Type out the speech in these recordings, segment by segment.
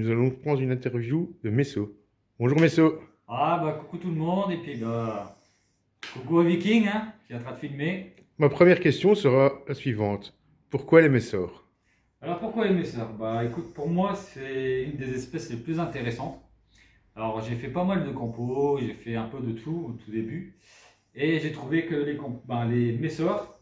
nous allons prendre une interview de Messo. Bonjour Messo. Ah bah coucou tout le monde et puis bah coucou aux Vikings hein, qui est en train de filmer. Ma première question sera la suivante. Pourquoi les Messors? Alors pourquoi les messeurs? Bah écoute, pour moi c'est une des espèces les plus intéressantes. Alors j'ai fait pas mal de compos, j'ai fait un peu de tout au tout début et j'ai trouvé que les messeurs,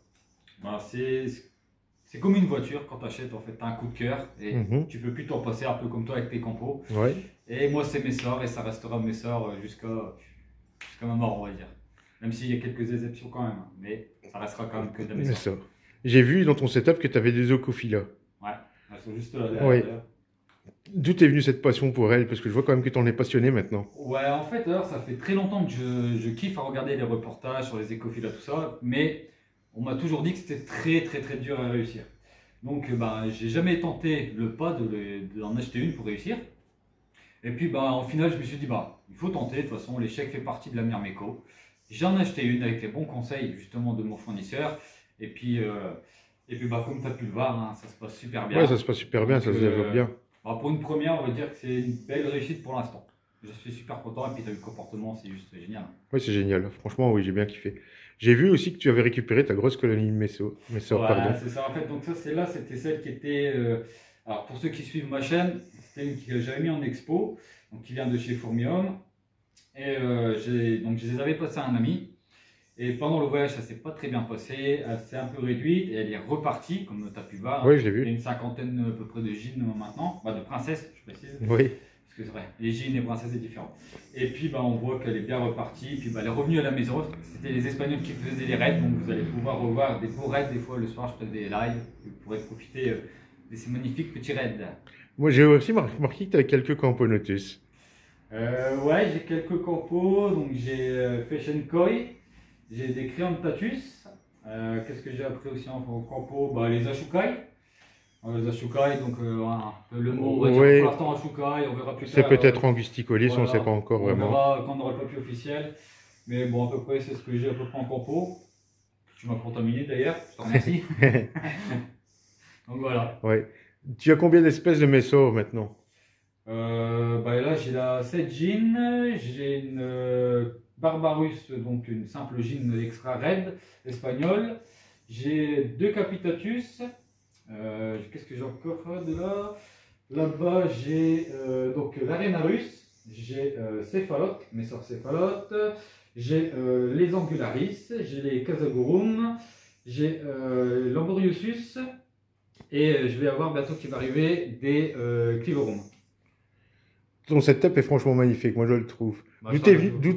bah, c'est comme une voiture quand tu achètes en fait, t'as un coup de cœur et tu peux plus t'en passer un peu comme toi avec tes compos. Ouais. Et moi c'est messeurs et ça restera messeurs jusqu'à ma mort on va dire. Même s'il y a quelques exceptions quand même, hein, mais ça restera quand même que de la messeurs. Messors. J'ai vu dans ton setup que tu avais des Okofila. Ouais, elles sont juste là Oui. derrière. D'où est venue cette passion pour elles? Parce que je vois quand même que tu en es passionné maintenant. Ouais, en fait, alors, ça fait très longtemps que je kiffe à regarder les reportages sur les écophiles et tout ça, mais on m'a toujours dit que c'était très dur à réussir. Donc, j'ai jamais tenté le pas d'en acheter une pour réussir. Et puis, en final, je me suis dit, il faut tenter. De toute façon, l'échec fait partie de la Myrmeco. J'en ai acheté une avec les bons conseils, justement, de mon fournisseur. Et puis, comme tu as pu le voir, hein, ça se passe super bien. Ouais, ça se passe super bien, ça se développe bien. Pour une première, on va dire que c'est une belle réussite pour l'instant. Je suis super content et puis tu as vu le comportement, c'est juste génial. Oui, c'est génial. Franchement, oui, j'ai bien kiffé. J'ai vu aussi que tu avais récupéré ta grosse colonie de Messors, pardon. C'est ça en fait. Donc ça, c'était celle qui était... alors pour ceux qui suivent ma chaîne, c'était une que j'avais mis en expo, donc qui vient de chez Formium. Et donc je les avais passées à un ami. Et pendant le voyage, ça s'est pas très bien passé. Elle s'est un peu réduite et elle est repartie, comme tu as pu voir. Oui, je l'ai Il y a vu. une cinquantaine à peu près de jeans maintenant, de princesses, je précise. Oui. Parce que c'est vrai, les jeans et princesses c'est différent. Et puis on voit qu'elle est bien repartie. Puis elle est revenue à la maison. C'était les Espagnols qui faisaient les raids, donc vous allez pouvoir revoir des beaux raids. Des fois le soir, je fais des lives. Vous pourrez profiter de ces magnifiques petits raids. Moi, j'ai aussi remarqué que tu avais quelques Camponotus. Ouais, j'ai quelques compos. Donc j'ai Fashion Koi. J'ai des crayons de Tatus. Qu'est-ce que j'ai appris aussi en compo? Les Ashukai. Les Ashukai, donc le mot, on va dire pour l'instant Ashukai, on verra plus tard. C'est peut-être Angusticolis, voilà, on ne sait pas encore vraiment. On verra quand on aura le papier officiel. Mais bon, à peu près, c'est ce que j'ai à peu près en compo. Tu m'as contaminé d'ailleurs, je te remercie. Donc voilà. Ouais. Tu as combien d'espèces de Messors maintenant? Là, j'ai la 7 jean, j'ai une Barbarus, donc une simple jean extra raid espagnole. J'ai deux Capitatus. Qu'est-ce que j'ai encore de là? Là-bas, j'ai donc l'Arenarus, j'ai Céphalotes, Messors Céphalotes, j'ai les Angularis, j'ai les Casagorum, j'ai l'Amboriusus et je vais avoir bientôt qui va arriver des Clivorum. Ton setup est franchement magnifique, moi je le trouve. D'où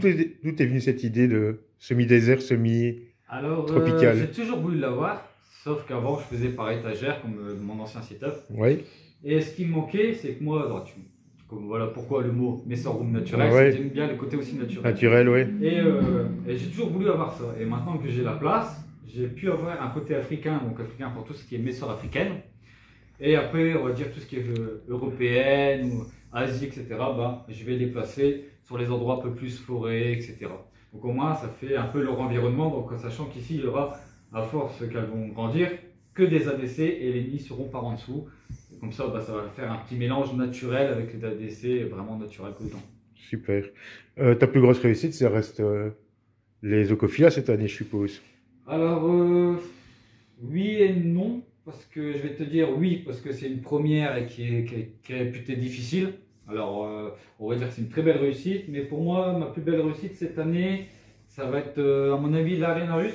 est venue cette idée de semi-désert, semi-tropical? J'ai toujours voulu l'avoir, sauf qu'avant je faisais par étagère comme mon ancien setup. Oui. Et ce qui me manquait, c'est que moi, voilà pourquoi le mot Messorum naturel, ouais. j'aime bien le côté aussi naturel. Naturel, oui. Et j'ai toujours voulu avoir ça. Et maintenant que j'ai la place, j'ai pu avoir un côté africain, donc africain pour tout ce qui est Messor africaine. Et après, on va dire tout ce qui est européenne ou Asie, etc. Je vais les placer sur les endroits un peu plus forêts, etc. Donc au moins, ça fait un peu leur environnement. Donc sachant qu'ici, il y aura, à force qu'elles vont grandir, que des ADC et les nids seront par en dessous. Et comme ça, ça va faire un petit mélange naturel avec les ADC vraiment naturel tout le temps. Super. Ta plus grosse réussite, ça reste les Okofila cette année, je suppose. Alors, oui et non. Parce que je vais te dire oui, parce que c'est une première et qui est réputée difficile. Alors, on va dire que c'est une très belle réussite. Mais pour moi, ma plus belle réussite cette année, ça va être, à mon avis, l'Arenarus,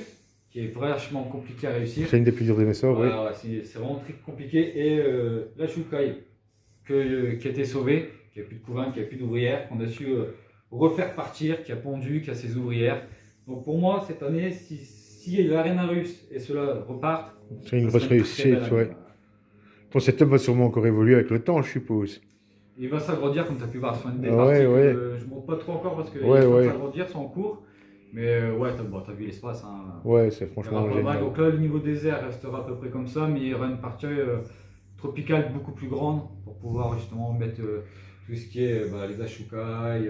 qui est vachement compliqué à réussir. C'est une des plus dures des Messors, oui. C'est vraiment très compliqué. Et la Shukai, qui a été sauvée, qui n'a plus de couvain, qui n'a plus d'ouvrières, qu'on a su refaire partir, qui a pondu, qui a ses ouvrières. Donc pour moi, cette année, si l'Arenarus et cela repartent, c'est une grosse réussite, ouais. Ton setup va sûrement encore évoluer avec le temps, je suppose. Il va s'agrandir, comme tu as pu voir sur une des parties que je ne montre pas trop encore parce que les va s'agrandir, sont en cours. Mais ouais, tu as vu l'espace. Hein. Ouais, c'est franchement génial. Donc là, le niveau désert restera à peu près comme ça, mais il y aura une partie tropicale beaucoup plus grande pour pouvoir justement mettre tout ce qui est les Ashukai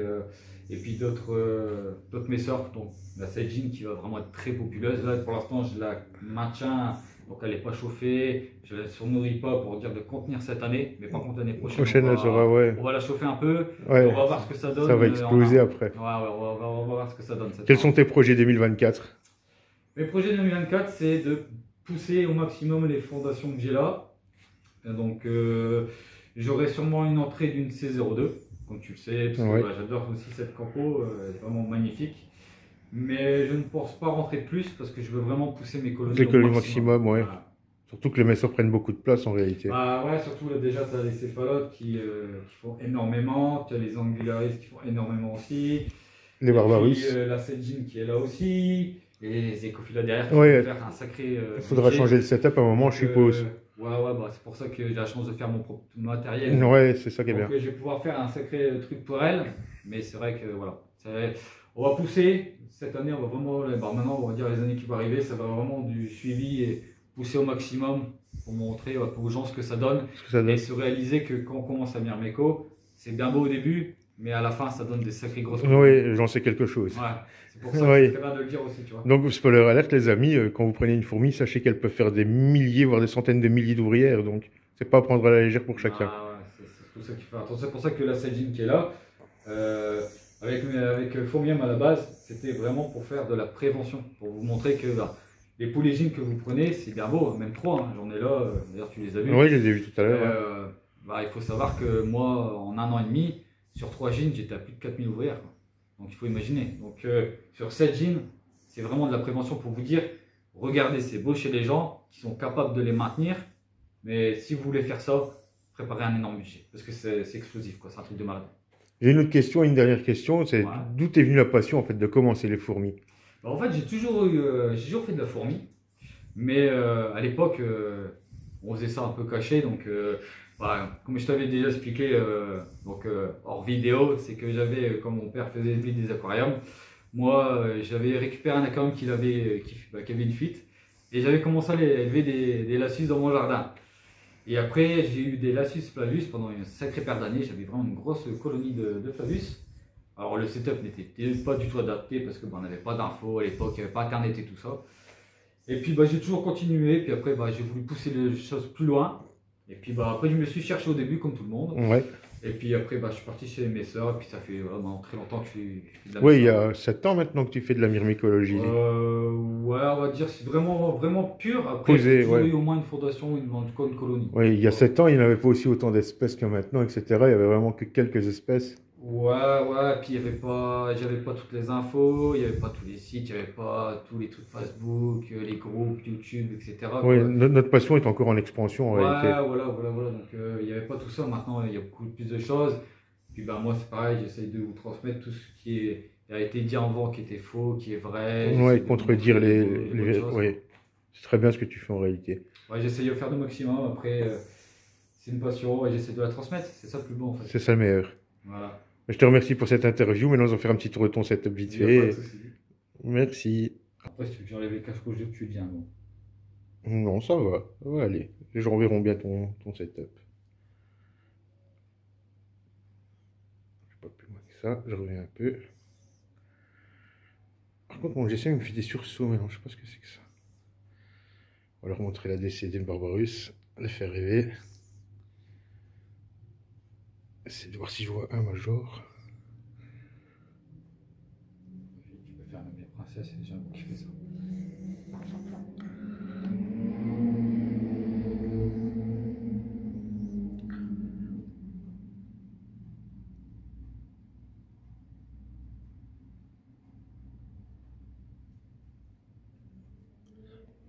et puis d'autres Messors, donc la Seijin qui va vraiment être très populeuse. Là, pour l'instant, je la maintiens Donc elle n'est pas chauffée, je ne la surnourris pas pour dire de contenir cette année, mais par contre l'année prochaine, on va la chauffer un peu, ouais, on va voir ce que ça donne. Ça va exploser après. Ouais, on va voir ce que ça donne. Quels sont tes projets 2024? Mes projets 2024, c'est de pousser au maximum les fondations que j'ai là. Donc j'aurai sûrement une entrée d'une C02, comme tu le sais, parce que j'adore aussi cette campo, elle est vraiment magnifique. Mais je ne pense pas rentrer plus parce que je veux vraiment pousser mes colonies au maximum. Ouais. Voilà. Surtout que les messors prennent beaucoup de place en réalité. Bah ouais, surtout là, déjà tu as les céphalotes qui font énormément, tu as les angularis qui font énormément aussi. Les barbarus. La Sedgine qui est là aussi. Et les écophilas derrière qui vont faire un sacré. Il faudra changer le setup à un moment, je suppose. Ouais, bah, c'est pour ça que j'ai la chance de faire mon propre matériel. Ouais, c'est ça qui est bien. Donc je vais pouvoir faire un sacré truc pour elle. Mais c'est vrai que voilà. On va pousser. Cette année, on va vraiment. Maintenant, on va dire les années qui vont arriver, ça va vraiment du suivi et pousser au maximum pour montrer aux gens ce que ça donne. Et se réaliser que quand on commence à Myrmeco, c'est bien beau au début, mais à la fin, ça donne des sacrées grosses. Oui, j'en sais quelque chose. Ouais, c'est pour ça que c'est très bien de le dire aussi, tu vois. Donc, spoiler alert, les amis, quand vous prenez une fourmi, sachez qu'elle peut faire des milliers, voire des centaines de milliers d'ouvrières. Donc, c'est pas à prendre à la légère pour chacun. Ah ouais, c'est tout ça qu'il faut. C'est pour ça que la Sedgine qui est là, avec Fourmium à la base, c'était vraiment pour faire de la prévention, pour vous montrer que les poulégines que vous prenez, c'est bien beau, même 3, hein, j'en ai là, d'ailleurs tu les as vus. Oui, je les ai vus tout à l'heure. Il faut savoir que moi, en 1 an et demi, sur 3 gines, j'étais à plus de 4000 ouvrières. Donc il faut imaginer. Donc sur 7 gines, c'est vraiment de la prévention pour vous dire, regardez, c'est beau chez les gens qui sont capables de les maintenir, mais si vous voulez faire ça, préparez un énorme budget, parce que c'est explosif, c'est un truc de malade. J'ai une autre question, une dernière question, c'est d'où est venue la passion en fait de commencer les fourmis? En fait, j'ai toujours fait de la fourmi, mais à l'époque, on faisait ça un peu caché. Donc, comme je t'avais déjà expliqué hors vidéo, c'est que j'avais, comme mon père faisait des aquariums, moi j'avais récupéré un aquarium qui avait une fuite et j'avais commencé à élever des lassus dans mon jardin. Et après, j'ai eu des lassus flavus pendant une sacrée paire d'années. J'avais vraiment une grosse colonie de flavus. Alors le setup n'était pas du tout adapté parce qu'on n'avait pas d'infos à l'époque, il n'y avait pas internet et tout ça. Et puis j'ai toujours continué, puis après j'ai voulu pousser les choses plus loin. Et puis après je me suis cherché au début comme tout le monde. Ouais. Et puis après je suis parti chez mes soeurs, et puis ça fait vraiment très longtemps que je fais de la Oui, il y a 7 ans maintenant que tu fais de la myrmécologie. Ouais, on va dire c'est vraiment pur. Après j'ai toujours eu au moins une fondation, une colonie. Oui, il y a 7 ans, il n'y avait pas aussi autant d'espèces que maintenant, etc. Il n'y avait vraiment que quelques espèces. Ouais, puis j'avais pas toutes les infos, il n'y avait pas tous les sites, il n'y avait pas tous les trucs Facebook, les groupes, YouTube, etc. Oui, notre passion est encore en expansion en réalité. Voilà, donc il n'y avait pas tout ça, maintenant il y a beaucoup plus de choses. Puis moi c'est pareil, j'essaye de vous transmettre tout ce qui a été dit avant, qui était faux, qui est vrai. Oui, contredire les oui, c'est très bien ce que tu fais en réalité. Ouais, j'essaye de faire le maximum, après c'est une passion et j'essaie de la transmettre, c'est ça le plus beau en fait. C'est ça le meilleur. Voilà. Je te remercie pour cette interview. Maintenant, on va faire un petit tour de ton setup vite fait. Merci. Après, si tu veux que j'enlève les caches rouges, tu dis un mot. Non, ça va. Ça va aller. Les gens verront bien ton setup. Je ne pas plus loin que ça. Je reviens un peu. Par contre, mon GSM me fait des sursauts maintenant. Je ne sais pas ce que c'est que ça. On va leur montrer la décédée de Barbarus. Les faire rêver. Essayer de voir si je vois un major. Tu peux faire même les princesses, c'est déjà moi qui fais ça.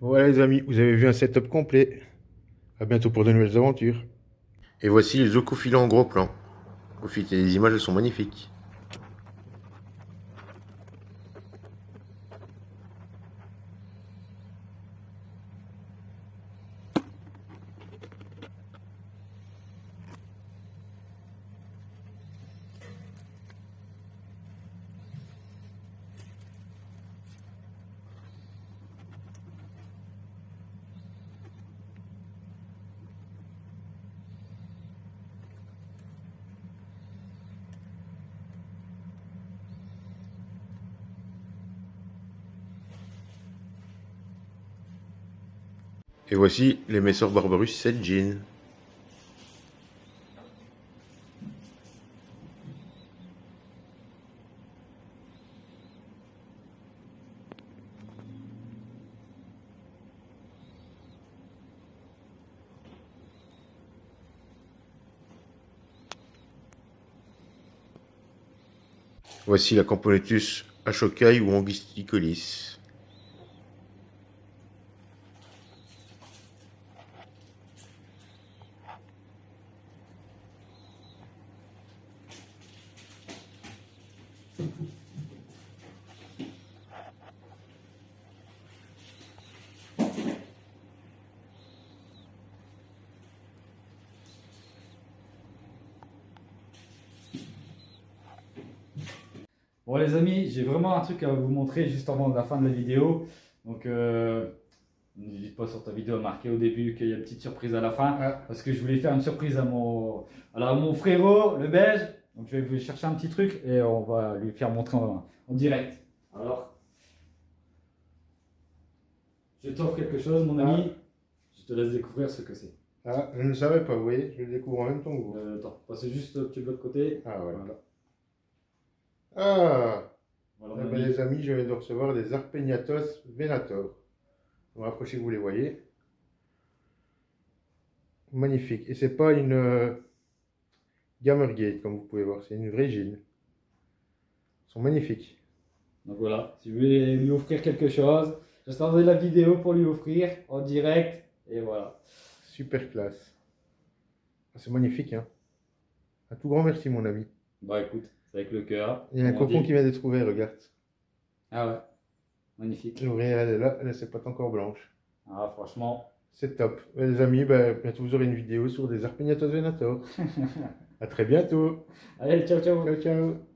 Voilà les amis, vous avez vu un setup complet. À bientôt pour de nouvelles aventures. Et voici les zoophiles en gros plan. Profitez des images, elles sont magnifiques. Et voici les Messor Barbarus 7 jeans. Voici la Camponetus Ashokai ou Angusticolis. Bon les amis, j'ai vraiment un truc à vous montrer juste avant la fin de la vidéo. Donc n'hésite pas sur ta vidéo à marquer au début qu'il y a une petite surprise à la fin. Ah. Parce que je voulais faire une surprise à mon frérot, le belge. Donc je vais chercher un petit truc et on va lui faire montrer en direct. Alors, je t'offre quelque chose mon ami. Je te laisse découvrir ce que c'est. Ah, je ne savais pas, vous voyez, je le découvre en même temps que vous. Attends, passez juste de l'autre côté. Ah ouais. Voilà. Ah, Voilà, eh mon ben, ami. les amis, je viens de recevoir des Arpegnatos Venator. On va rapprocher que vous les voyez. Magnifique. Et c'est pas une Gamergate, comme vous pouvez voir, c'est une vraie jean. Ils sont magnifiques. Donc voilà, si vous voulez lui offrir quelque chose, j'attendais la vidéo pour lui offrir en direct. Et voilà. Super classe. Ah, c'est magnifique, hein. Un tout grand merci, mon ami. Bah écoute, c'est avec le cœur. Il y a un comme on cocon dit. qui vient d'être ouvert, regarde. Ah ouais, magnifique. L'ouvrière, elle est là, elle c'est pas encore blanche. Ah franchement. C'est top. Les amis, ben, bientôt vous aurez une vidéo sur des Arpegnatos Venator. À très bientôt. Allez, ciao ciao. Ciao, ciao.